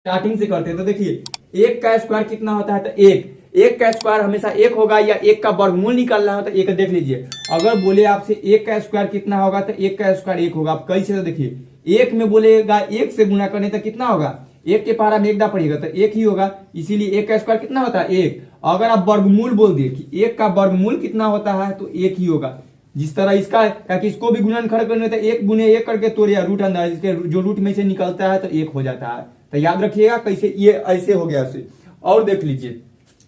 Starting से करते हैं। तो देखिए एक का स्क्वायर कितना होता है, तो एक का स्क्वायर हमेशा एक होगा, या एक का वर्गमूल निकालना हो तो एक देख लीजिए। अगर बोले आपसे एक का स्क्वायर कितना होगा, तो एक का स्क्वायर एक होगा। आप कैसे, तो देखिए एक में बोलेगा एक से गुना करने तो कितना होगा, एक के पारा में एक दा पड़ेगा तो एक ही होगा, इसीलिए एक का स्क्वायर कितना होता है एक। अगर आप वर्गमूल बोल दिए कि एक का वर्गमूल कितना होता है, तो एक ही होगा। जिस तरह इसका कि इसको भी गुणनखंड करने तो एक गुने एक करके तोड़िए, रूट अंदर इसके जो रूट में से निकलता है तो एक हो जाता है। तो याद रखिएगा कैसे, ये ऐसे हो गया ऐसे। और देख लीजिए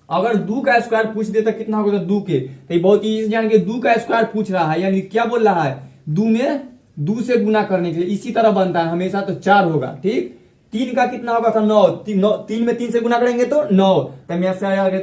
अगर दो का स्क्वायर पूछ दे तो कितना होगा, तो दो के, तो ये बहुत इजी जान के दो का स्क्वायर पूछ रहा है, यानी क्या बोल रहा है, दो में दो से गुना करने के लिए इसी तरह बनता है हमेशा, तो 4 होगा। ठीक, तीन का कितना होगा था 9, तीन में 3 से गुना करेंगे तो 9, तो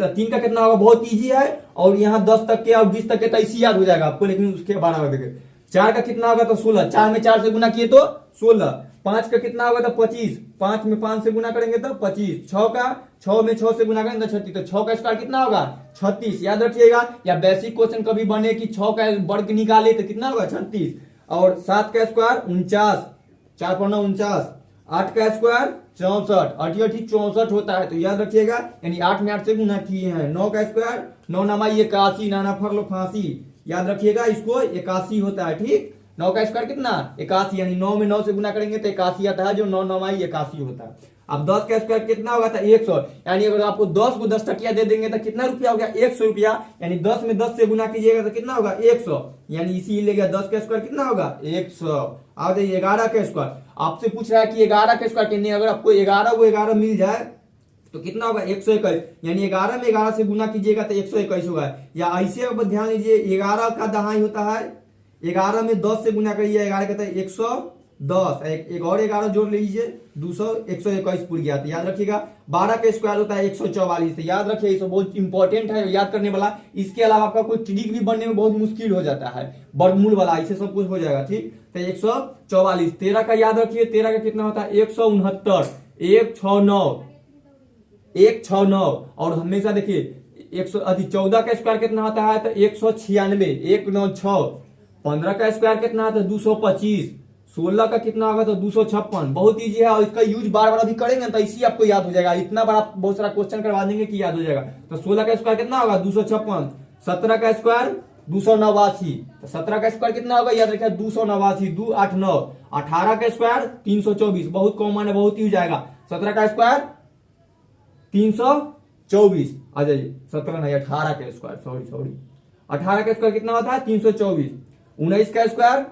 3 का कितना होगा, बहुत इजी है। और यहाँ 10 तक के और 20 तक के तो इसी याद हो जाएगा आपको, लेकिन उसके 12 देखे। 4 का कितना होगा, तो 16, 4 में 4 से गुना किए तो 16। 5 का कितना होगा, तो 25, 5 में 5 से गुना करेंगे तो 25। 6 में 6 से गुना करेंगे तो 36, तो 6 का स्क्वायर कितना होगा 36, याद रखिएगा। या बेसिक क्वेश्चन कभी बने कि 6 का वर्ग निकाले तो कितना होगा 36। और 7 का स्क्वायर 49, 4 पर 9 49। 8 का स्क्वायर 64, 8 64 होता है, तो याद रखिएगा, यानी 8 में 8 से गुना किए हैं। 9 का स्क्वायर 9 9 81, नाना फर लो फांसी, याद रखिएगा इसको 81 होता है। ठीक, 9 का स्क्वायर कितना 81, यानी 9 में 9 से गुना करेंगे तो 81 आता है, जो 9 9 81 होता है। अब 10 का स्क्वायर कितना होगा, था 100, यानी अगर आपको 10 को 10 टकिया दे देंगे तो कितना रुपया हो गया 100 रुपया, यानी 10 में 10 से गुना कीजिएगा तो कितना होगा 100, यानी इसीलिए 10 का स्क्वायर कितना होगा 100। आ जाइए 11 का स्क्वायर, आपसे पूछ रहा है कि 11 का स्क्वायर कितने, अगर आपको 11 को 11 मिल जाए तो कितना होगा 121, यानी 11 में 11 से गुना कीजिएगा तो 121 होगा। या ऐसे अब ध्यान दीजिए 11 का दहाई होता है, 11 में 10 से गुना करिए 11 कहता है 110, एक और 11 जोड़ लीजिए 200, 121 पूरी गया। तो याद रखिएगा 12 का स्क्वायर होता है 144, तो याद रखिए ये बहुत इंपॉर्टेंट है याद करने वाला। इसके अलावा आपका कोई ट्रिक भी बनने में बहुत मुश्किल हो जाता है, वर्गमूल वाला ऐसे सब कुछ हो जाएगा। ठीक, तो 144। 13 का याद रखिए, 13 का कितना होता है 169, 169। और हमेशा देखिए 14 का स्क्वायर कितना होता है, तो 196, 196। 15 का स्क्वायर कितना आता है 225। 16 का कितना होगा तो 256। बहुत इजी है, और इसका यूज बार बार अभी करेंगे तो इसी आपको याद हो जाएगा। इतना बार आप बहुत सारा क्वेश्चन करवा देंगे कि याद हो जाएगा। तो 16 का स्क्वायर कितना होगा 256। 17 का स्क्वायर 289, तो 17 का स्क्वायर कितना होगा याद रखिए 289, 2 8 9। 18 का स्क्वायर 324, बहुत कॉमन है, बहुत यूज आएगा। 17 का स्क्वायर 324, आ जाइए 17 नहीं 18 का स्क्वायर, सॉरी 18 का स्क्वायर कितना होता है 324। 19 का स्क्वायर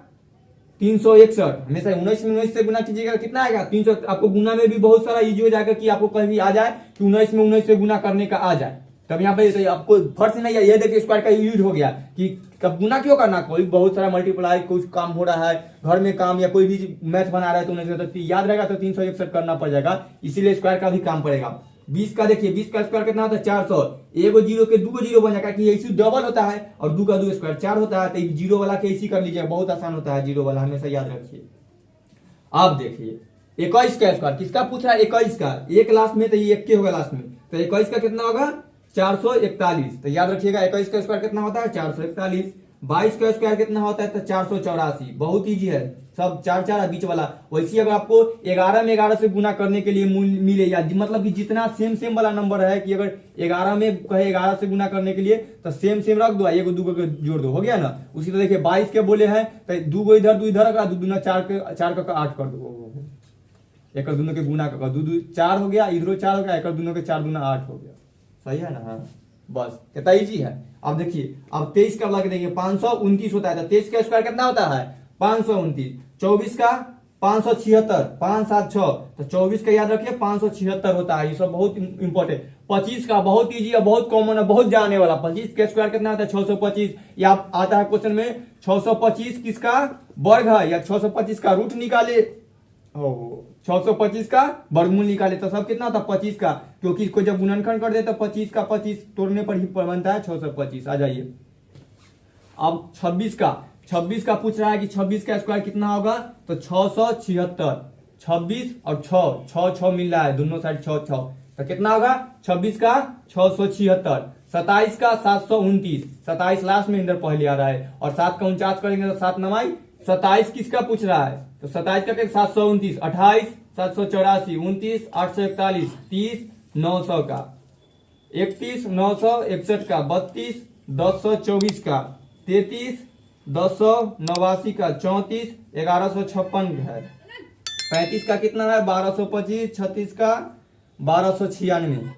361, हमेशा 19 में 19 से गुना कीजिएगा कितना आएगा 300। आपको गुना में भी बहुत सारा इजी हो जाएगा कि आपको कहीं आ जाए कि 19 में 19 से गुना करने का आ जाए, तब यहाँ पे तो आपको फर्क नहीं है। ये देखिए स्क्वायर का यूज हो गया कि कब गुना क्यों करना, कोई बहुत सारा मल्टीप्लाई कुछ काम हो रहा है घर में काम, या कोई भी मैथ बना रहा है तो उन्हें याद रहेगा तो 361 करना पड़ जाएगा, इसीलिए स्क्वायर का भी काम पड़ेगा। 20 का देखिए 20 का स्क्वायर कितना होता है 400, एगो जीरो के 2 जीरो बन जाएगा कि ऐसी डबल होता है, और 2 का 2 स्क्वायर 4 होता है, तो जीरो वाला के इसी कर लीजिए, बहुत आसान होता है जीरो वाला, हमेशा याद रखिए। आप देखिए 21 का स्क्वायर किसका पूछ रहा है 21 का, एक लास्ट में तो ये एक के होगा लास्ट में, तो 21 का कितना होगा 441, तो याद रखिएगा 21 का स्क्वायर कितना होता है 441। 22 का स्क्वायर कितना होता है तो 484, बहुत इजी है, सब 4 4 बीच वाला। वैसे अगर आपको 11 में 11 से गुना करने के लिए मिले, या मतलब कि जितना सेम वाला नंबर है कि अगर 11 में कहे 11 से गुना करने के लिए तो सेम रख दो, एगो दूगो के जोड़ दो, हो गया ना। उसी तरह देखिए 22 के बोले हैं तो 2 गो इधर 2 इधर रखा, 2 दूना 4 का 8 कर दो, एक दोनों के गुना का 2 2 4 हो गया, इधरो 4 हो गया, एक दोनों के 4 दूना 8 हो गया, सही है ना। हाँ बस कितना इजी है। अब देखिए अब 23 का लगा देंगे 529 होता है, तो 23 का स्क्वायर कितना होता है 529। 24 का 576, 5 7 6, तो 24 का याद रखिए 576 होता है, ये सब बहुत इंपॉर्टेंट। 25 का बहुत इजी है, बहुत कॉमन है, बहुत जाने वाला। 25 का स्क्वायर कितना होता है 625, या आता है क्वेश्चन में 625 किसका वर्ग है, या 625 का रूट निकाले, 625 का वर्गमूल निकाले तो सब कितना होता है 25 का, क्योंकि इसको जब गुणनखंड कर दे तो 25 का 25 तोड़ने पर ही बनता है 625। आ जाइए अब 26 का पूछ रहा है कि 26 का स्क्वायर कितना होगा, तो 676, 26 और 6 मिल रहा है दोनों साइड 6 6, तो कितना होगा 26 का 676। 27 का 729, 27 लास्ट में इंदर पहले आ रहा है, और 7 का 49 करेंगे तो 7 9 27 किसका पूछ रहा है, तो 27 का 729। 28 784, 29 841, 30 900 का, 31 961 का, 32 1024 का, 33 1089 का, 34 1156 है, 35 का कितना है 1225, 36 का 1296।